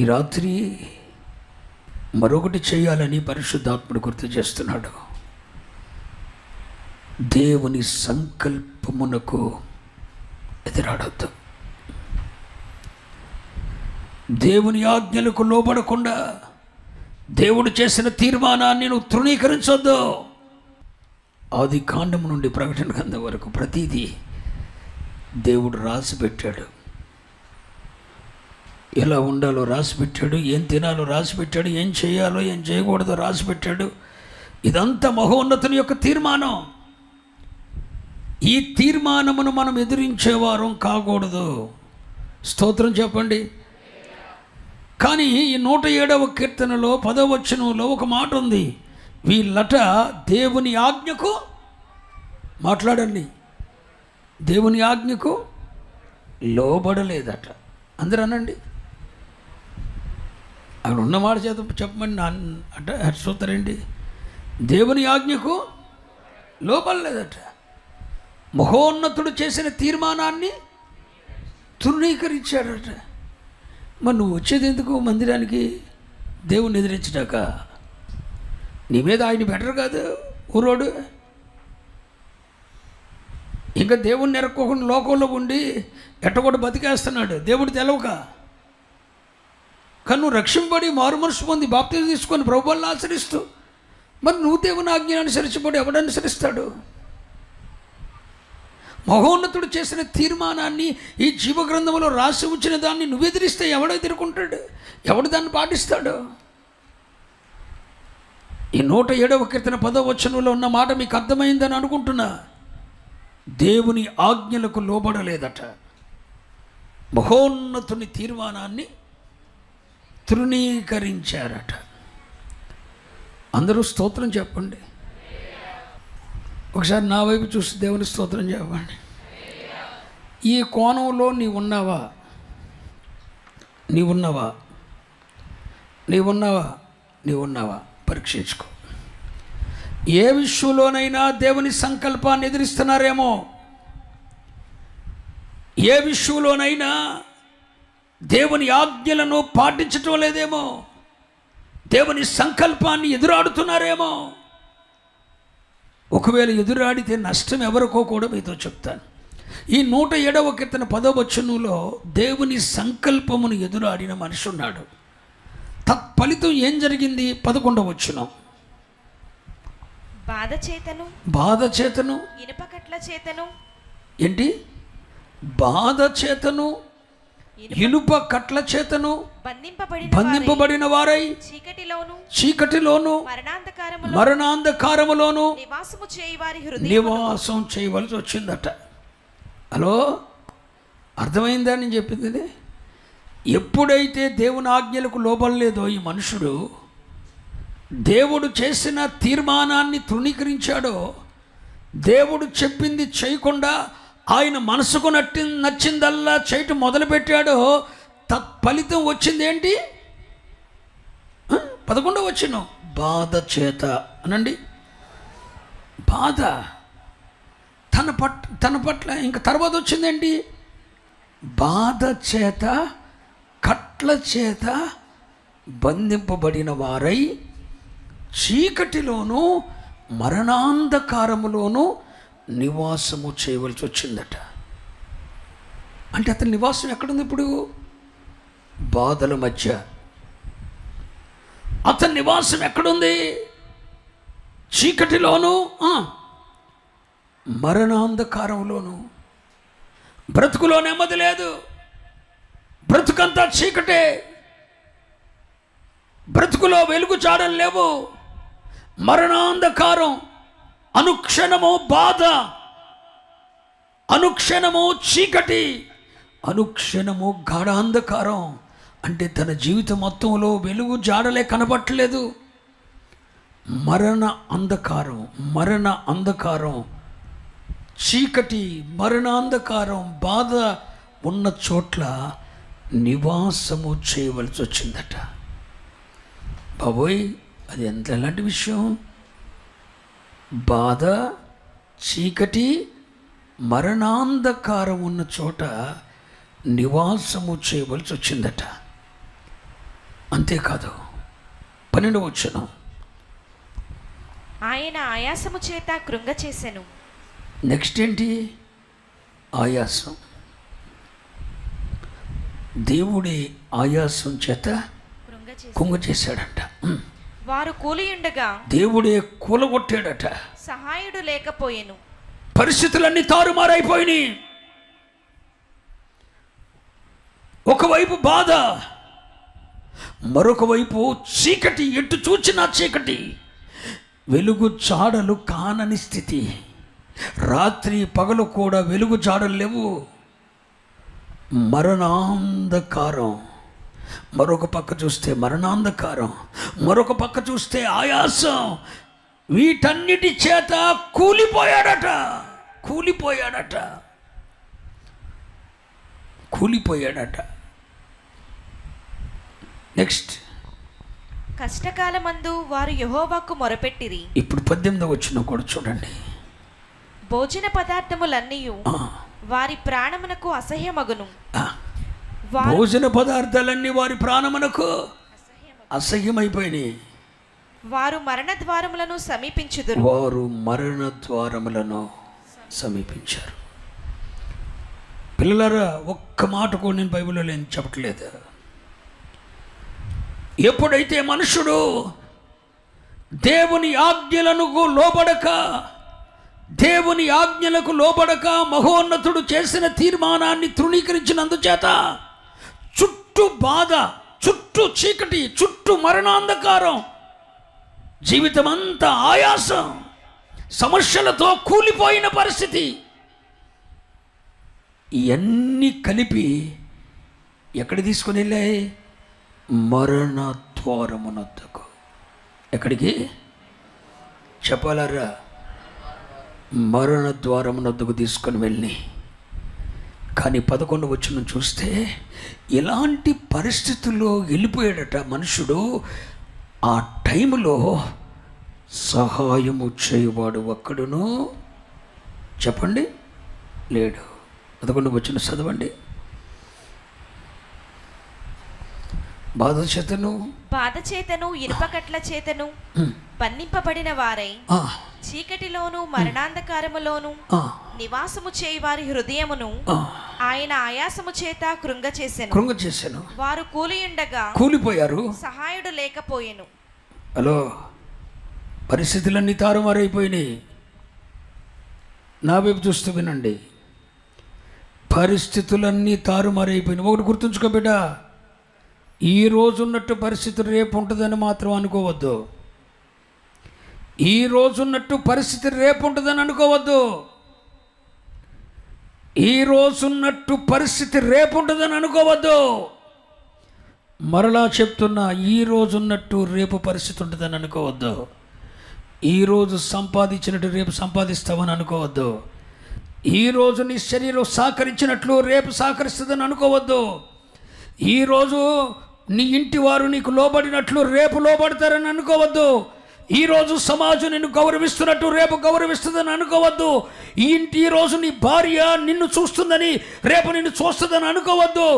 ఈ రాత్రి మరొకటి చేయాలని పరిశుద్ధాత్ముడు గుర్తు చేస్తున్నాడు. దేవుని సంకల్పమునకు ఎదురాడొద్దు. దేవుని ఆజ్ఞలకు లోబడకుండా దేవుడు చేసిన తీర్మానాన్ని నువ్వు తృణీకరించొద్దు. ఆది కాండము నుండి ప్రకటన గ్రంథం వరకు ప్రతిదీ దేవుడు రాసిపెట్టాడు. ఎలా ఉండాలో రాసిపెట్టాడు, ఏం తినాలో రాసిపెట్టాడు, ఏం చేయాలో ఏం చేయకూడదో రాసిపెట్టాడు. ఇదంతా మహోన్నతుని యొక్క తీర్మానం. ఈ తీర్మానమును మనం ఎదిరించేవారం కాకూడదు. స్తోత్రం చెప్పండి. కానీ ఈ 107వ కీర్తనలో 10వ వచనంలో ఒక మాట ఉంది. వీళ్ళట దేవుని ఆజ్ఞకు మాట్లాడండి, దేవుని ఆజ్ఞకు లోబడలేదట. అందరూ అనండి. అక్కడ ఉన్నమాట చేత చెప్పమని అంటే చూస్తారండి. దేవుని ఆజ్ఞకు లోబడలేదట. మహోన్నతుడు చేసిన తీర్మానాన్ని తృణీకరించాడట. మరి నువ్వు వచ్చేది ఎందుకు మందిరానికి? దేవుణ్ణి ఎదిరించడాక? నీ మీద ఆయన బెటర్ కాదు ఊరోడు. ఇంకా దేవుణ్ణి ఎరక్కోకుండా లోకంలో ఉండి ఎట్టగొట్ట బతికేస్తున్నాడు దేవుడు తెలవక. కానీ నువ్వు రక్షింపబడి మారు మనసు పొంది బాప్తిజం తీసుకొని ప్రభువులను ఆచరిస్తూ మరి నువ్వు దేవుని ఆజ్ఞను అనుసరించబడి ఎవడు అనుసరిస్తాడు? మహోన్నతుడు చేసిన తీర్మానాన్ని ఈ జీవగ్రంథంలో రాసి ఉంచిన దాన్ని నువ్వు ఎదిరిస్తే ఎవడు ఎదుర్కొంటాడు? ఎవడు దాన్ని పాటిస్తాడు? ఈ 107వ కీర్తన 10వ వచనంలో ఉన్న మాట మీకు అర్థమైందని అనుకుంటున్నా. దేవుని ఆజ్ఞలకు లోబడలేదట. మహోన్నతుని తీర్మానాన్ని తృణీకరించారట. అందరూ స్తోత్రం చెప్పండి. ఒకసారి నా వైపు చూసి దేవుని స్తోత్రం చెప్పండి. ఈ కోణంలో నీవున్నావా? పరీక్షించుకో. ఏ విషయంలోనైనా దేవుని సంకల్పాన్ని ఎదిరిస్తున్నారేమో, ఏ విషయంలోనైనా దేవుని ఆజ్ఞలను పాటించటం లేదేమో, దేవుని సంకల్పాన్ని ఎదురాడుతున్నారేమో. ఒకవేళ ఎదురాడితే నష్టం ఎవరికో కూడా మీతో చెప్తాను. ఈ 107వ కీర్తన 10వ వచనంలో దేవుని సంకల్పమును ఎదురాడిన మనిషి ఉన్నాడు. తత్ఫలితం ఏం జరిగింది? 11వ వచనం. బాధ చేతను ఇనుప కట్ల చేతను. ఏంటి? బాధ చేతను ఇనుప కట్ల చేతను బంధింపబడిన వారై చీకటిలోను మరణాంధకారములోను నివాసం చేయవలసి వచ్చిందట. హలో, అర్థమైందా నేను చెప్పింది? ఎప్పుడైతే దేవుని ఆజ్ఞలకు లోబడలేదో ఈ మనుషుడు, దేవుడు చేసిన తీర్మానాన్ని తృణీకరించాడో, దేవుడు చెప్పింది చేయకుండా ఆయన మనసుకు నచ్చిందల్లా చేయటం మొదలుపెట్టాడో, తత్ఫలితం వచ్చింది ఏంటి? 11వ వచనం. బాధ చేత అనండి. బాధ తన పట్ల. ఇంకా తర్వాత వచ్చిందేంటి? బాధ చేత కట్ల చేత బంధింపబడిన వారై చీకటిలోను మరణాంధకారములోను నివాసము చేయవలసి వచ్చిందట. అంటే అతని నివాసం ఎక్కడుంది ఇప్పుడు? బాధల మధ్య. అతని నివాసం ఎక్కడుంది? చీకటిలోను మరణాంధకారంలోను. బ్రతుకులో నెమ్మది లేదు. బ్రతుకంతా చీకటే. బ్రతుకులో వెలుగు చాడలు లేవు. మరణాంధకారం. అనుక్షణము బాధ, అనుక్షణము చీకటి, అనుక్షణము గాఢాంధకారం. అంటే తన జీవితం మొత్తంలో వెలుగు జాడలే కనబట్టలేదు. మరణ అంధకారం, చీకటి, మరణాంధకారం, బాధ ఉన్న చోట్ల నివాసము చేయవలసి వచ్చిందట. బాబోయ్, అది ఎలాంటి విషయం? బాధ, చీకటి, మరణాంధకారం ఉన్న చోట నివాసము చేయవలసి వచ్చిందట. అంతేకాదు 12వ వచనం, ఆయన ఆయాసము చేత కృంగచేసెను. నెక్స్ట్ ఏంటి? ఆయాసం. దేవుడి ఆయాసం చేత కుంగ చేశాడంట. వారు కూలియుండగా దేవుడే కూలగొట్టాడట. సహాయుడు లేకపోయెను. పరిస్థితులన్నీ తారుమారైపోయినాయి. ఒకవైపు బాధ, మరొక వైపు చీకటి, ఎటు చూచినా చీకటి, వెలుగు చాడలు కానని స్థితి. రాత్రి పగలు కూడా వెలుగు చాడలు లేవు, మరణాంధకారం. మరొక పక్క చూస్తే మరణాంధకారం, మరొక పక్క చూస్తే ఆయాసం. వీటన్నిటి చేత కూలిపోయాడట. నెక్స్ట్, కష్టకాలమందు వారు యెహోవాకు మొరపెట్టిరి. ఇప్పుడు 18వ వచనం కూడా చూడండి. భోజన పదార్థములన్నీయు వారి ప్రాణమునకు అసహ్యమగును. భోజన పదార్థాలన్నీ వారి ప్రాణమునకు అసహ్యమైపోయినాయి. వారు మరణ ద్వారములను సమీపించారు. పిల్లలారా, ఒక్క మాట కూడా నేను బైబిల్లో నేను చెప్పట్లేదు. ఎప్పుడైతే మనుషుడు దేవుని ఆజ్ఞలకు లోబడక మహోన్నతుడు చేసిన తీర్మానాన్ని తృణీకరించినందుచేత చుట్టూ బాధ, చుట్టూ చీకటి, చుట్టూ మరణాంధకారం, జీవితమంతా ఆయాసం, సమస్యలతో కూలిపోయిన పరిస్థితి, ఇవన్నీ కలిపి ఎక్కడ తీసుకుని వెళ్ళాయి? మరణ ద్వారమునొద్దకు. ఎక్కడికి చెప్పాలరా? మరణ ద్వారమునొద్దకు తీసుకొని వెళ్ళి. కానీ 11వ వచనం చూస్తే ఇలాంటి పరిస్థితుల్లో వెళ్ళిపోయాడట మనుషుడు. ఆ టైంలో సహాయము చేయవాడు ఒక్కడును చెప్పండి లేడు. 11వ వచనం చదవండి. బాధ చేతను ఇనుపకట్ల చేతను బంధింపబడిన వారై చీకటిలోను మరణాంధకారములోను నివాసము చేయి వారి హృదయమును ఆయన ఆయాసము చేత కృంగచేసెను. వారు కూలిపోయారు, సహాయుడు లేకపోయెను. హలో, పరిస్థితులన్నీ తారుమారైపోయినాయి. నా వైపు చూస్తూ వినండి. పరిస్థితులన్నీ తారుమారైపోయినాయి. ఒకటి గుర్తుంచుకో బిడ్డ, ఈ రోజు ఉన్నట్టు పరిస్థితి రేపు ఉంటుందని మాత్రం అనుకోవద్దు. ఈ రోజు ఉన్నట్టు పరిస్థితి రేపు ఉంటుందని అనుకోవద్దు. ఈ రోజున్నట్టు పరిస్థితి రేపు ఉంటుందని అనుకోవద్దు. మరలా చెప్తున్నా, ఈ రోజున్నట్టు రేపు పరిస్థితి ఉంటుందని అనుకోవద్దు. ఈరోజు సంపాదించినట్టు రేపు సంపాదిస్తామని అనుకోవద్దు. ఈరోజు నీ శరీరం సహకరించినట్లు రేపు సహకరిస్తుందని అనుకోవద్దు. ఈరోజు నీ ఇంటి వారు నీకు లోబడినట్లు రేపు లోబడతారని అనుకోవద్దు. ఈరోజు సమాజం నిన్ను గౌరవిస్తున్నట్టు రేపు గౌరవిస్తుందని అనుకోవద్దు. ఈరోజు నీ భార్య నిన్ను చూస్తుందని రేపు నిన్ను చూస్తుందని అనుకోవద్దు.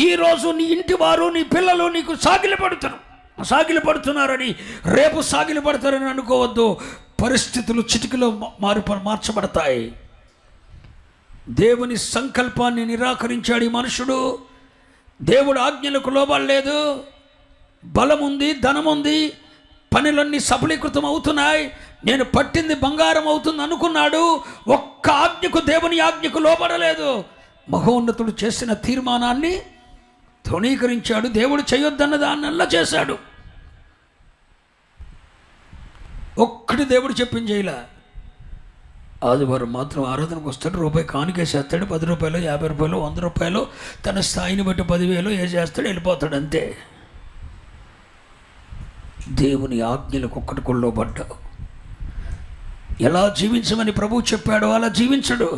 ఈరోజు నీ ఇంటి వారు నీ పిల్లలు నీకు సాగిలపడుతున్నారని రేపు సాగిలపడతారని అనుకోవద్దు. పరిస్థితులు చిటికలో మార్చబడతాయి. దేవుని సంకల్పాన్ని నిరాకరించాడు ఈ మనుషుడు. దేవుడు ఆజ్ఞలకు లోబడలేదు. బలముంది, ధనముంది, పనులన్నీ సఫలీకృతం అవుతున్నాయి, నేను పట్టింది బంగారం అవుతుంది అనుకున్నాడు. ఒక్క ఆజ్ఞకు, దేవుని ఆజ్ఞకు లోబడలేదు. మహోన్నతుడు చేసిన తీర్మానాన్ని తృణీకరించాడు. దేవుడు చేయొద్దన్న దాన్నల్లా చేశాడు. ఒక్కటి దేవుడు చెప్పింది చేయలే. ఆదివారం మాత్రం ఆరాధనకు వస్తాడు, రూపాయి కానుకేసేస్తాడు, 10 రూపాయలు, 50 రూపాయలు, 100 రూపాయలు, తన స్థాయిని బట్టి 10,000 వేసేస్తాడు, వెళ్ళిపోతాడు, అంతే. దేవుని ఆజ్ఞలకు ఒక్కటి కొల్లోబడ్డావు. ఎలా జీవించమని ప్రభువు చెప్పాడో అలా జీవించడు.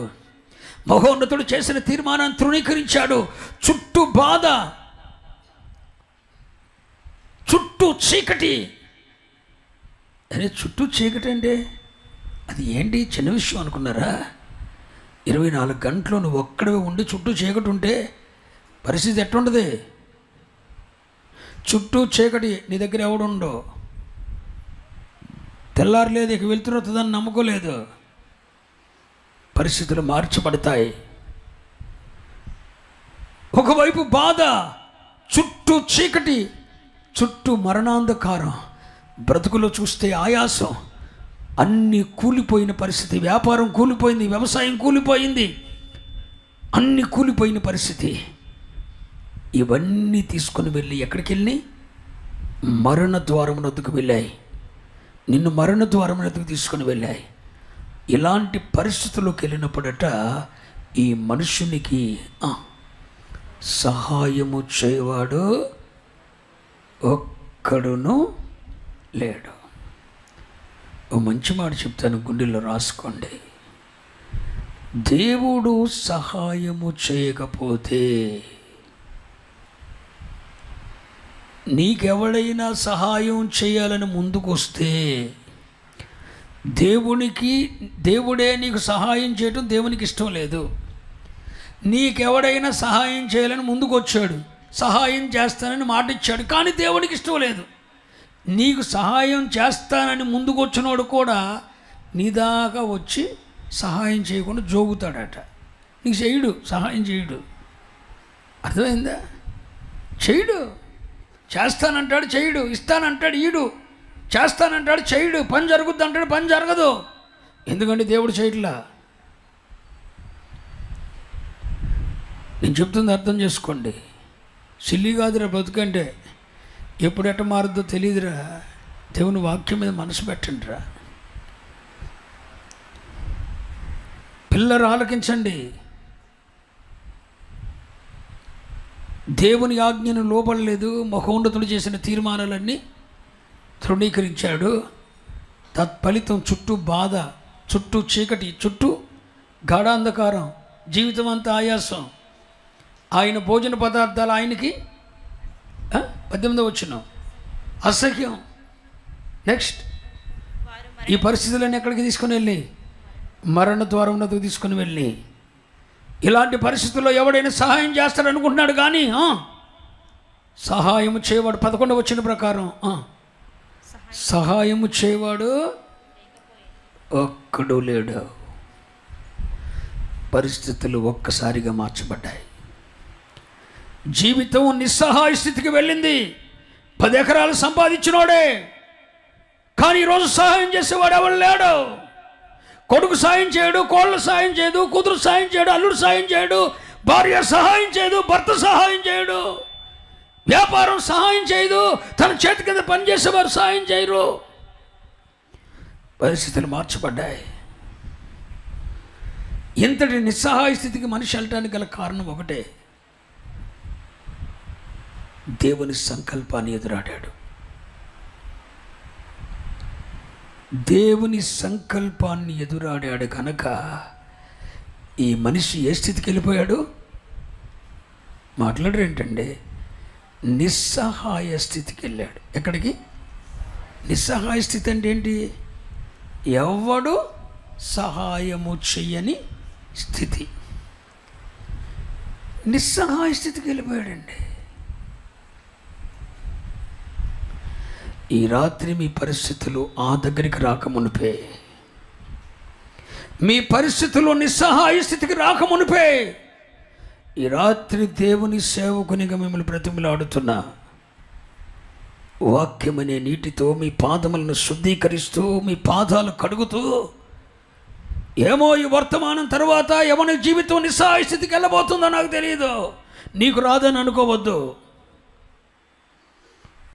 మహోన్నతుడు చేసిన తీర్మానాన్ని తృణీకరించాడు. చుట్టూ బాధ, చుట్టూ చీకటి. అరే, చుట్టూ చీకటి అంటే అది ఏంటి? చిన్న విషయం అనుకున్నారా? 24 గంటలు నువ్వు ఒక్కడే ఉండి చుట్టూ చీకటి ఉంటే పరిస్థితి ఎట్టుండదు? చుట్టూ చీకటి, నీ దగ్గర ఎవడుండో, తెల్లారలేదు, ఇక వెళ్తున్నదని నమ్మకోలేదు. పరిస్థితులు మార్చబడతాయి. ఒకవైపు బాధ, చుట్టూ చీకటి, చుట్టూ మరణాంధకారం, బ్రతుకులో చూస్తే ఆయాసం, అన్నీ కూలిపోయిన పరిస్థితి. వ్యాపారం కూలిపోయింది, వ్యవసాయం కూలిపోయింది, అన్నీ కూలిపోయిన పరిస్థితి. ఇవన్నీ తీసుకొని వెళ్ళి ఎక్కడికి వెళ్ళి మరణ ద్వారమునొద్దకు వెళ్ళాయి. నిన్ను మరణ ద్వారమునొద్దకు తీసుకొని వెళ్ళాయి. ఇలాంటి పరిస్థితుల్లోకి వెళ్ళినప్పుడట ఈ మనుషునికి సహాయము చేయవాడు ఒక్కడును లేడు. ఓ మంచి మాట చెప్తాను, గుండెల్లో రాసుకోండి. దేవుడు సహాయము చేయకపోతే, నీకెవడైనా సహాయం చేయాలని ముందుకు వస్తే, దేవుడే నీకు సహాయం చేయటం దేవునికి ఇష్టం లేదు. నీకెవడైనా సహాయం చేయాలని ముందుకు వచ్చాడు, సహాయం చేస్తానని మాట ఇచ్చాడు, కానీ దేవునికి ఇష్టం లేదు. నీకు సహాయం చేస్తానని ముందుకు వచ్చినోడు కూడా నీ దాకా వచ్చి సహాయం చేయకుండా జోగుతాడట. నీకు చేయడు, సహాయం చేయడు. అర్థమైందా? చేయడు. చేస్తానంటాడు, చేయడు. ఇస్తానంటాడు, ఈడు. చేస్తానంటాడు, చేయడు. పని జరుగుద్ది అంటాడు, పని జరగదు. ఎందుకంటే దేవుడు చేయట్లా. నేను చెప్తుంది అర్థం చేసుకోండి. సిల్లి కాదురా బతుకంటే. ఎప్పుడు ఎట్ట మారుద్దో తెలియదురా. దేవుని వాక్యం మీద మనసు పెట్టండిరా. పిల్లలు ఆలకించండి. దేవుని ఆజ్ఞను లోబడలేదు, మహోన్నతుడు చేసిన తీర్మానాలన్నీ తృణీకరించాడు. తత్ఫలితం చుట్టూ బాధ, చుట్టూ చీకటి, చుట్టూ గాఢాంధకారం, జీవితం అంతా ఆయాసం. ఆయన భోజన పదార్థాలు ఆయనకి 18వ వచనం అసహ్యం. నెక్స్ట్, ఈ పరిస్థితులన్నీ ఎక్కడికి తీసుకుని వెళ్ళి మరణ ద్వారమునకు తీసుకుని వెళ్ళి, ఇలాంటి పరిస్థితుల్లో ఎవడైనా సహాయం చేస్తాడనుకుంటున్నాడు, కానీ సహాయము చేయవాడు 11వ వచనం ప్రకారం సహాయము చేయవాడు ఒక్కడు లేడు. పరిస్థితులు ఒక్కసారిగా మార్చబడ్డాయి. జీవితం నిస్సహాయ స్థితికి వెళ్ళింది. 10 ఎకరాలు సంపాదించినోడే, కానీ ఈరోజు సహాయం చేసేవాడు ఎవరు లేడు. కొడుకు సాయం చేయడు, కోళ్ళ సాయం చేయడు, కూతురు సాయం చేయడు, అల్లుడు సాయం చేయడు, భార్య సహాయం చేయదు, భర్త సహాయం చేయడు, వ్యాపారం సహాయం చేయదు, తన చేతి కింద పనిచేసేవారు సహాయం చేయరు. పరిస్థితులు మార్చబడ్డాయి. ఇంతటి నిస్సహాయ స్థితికి మనిషి వెళ్ళటానికి గల కారణం ఒకటే, దేవుని సంకల్పాన్ని ఎదురాడాడు. దేవుని సంకల్పాన్ని ఎదురాడాడు కనుక ఈ మనిషి ఏ స్థితికి వెళ్ళిపోయాడు? మాట్లాడరేంటండి? నిస్సహాయ స్థితికి వెళ్ళాడు. ఎక్కడికి? నిస్సహాయ స్థితి అంటే ఏంటి? ఎవడు సహాయము చెయ్యని స్థితి. నిస్సహాయ స్థితికి వెళ్ళిపోయాడండి. ఈ రాత్రి మీ పరిస్థితులు ఆ దగ్గరికి రాకమునిపే, మీ పరిస్థితులు నిస్సహాయ స్థితికి రాకమునిపే, ఈ రాత్రి దేవుని సేవకునిగా మిమ్మల్ని బ్రతిమలాడుతున్నా, వాక్యమనే నీటితో మీ పాదములను శుద్ధీకరిస్తూ, మీ పాదాలు కడుగుతూ, ఏమో ఈ వర్తమానం తర్వాత ఎవరి జీవితం నిస్సహాయ స్థితికి వెళ్ళబోతుందో నాకు తెలియదు. నీకు రాదని అనుకోవద్దు.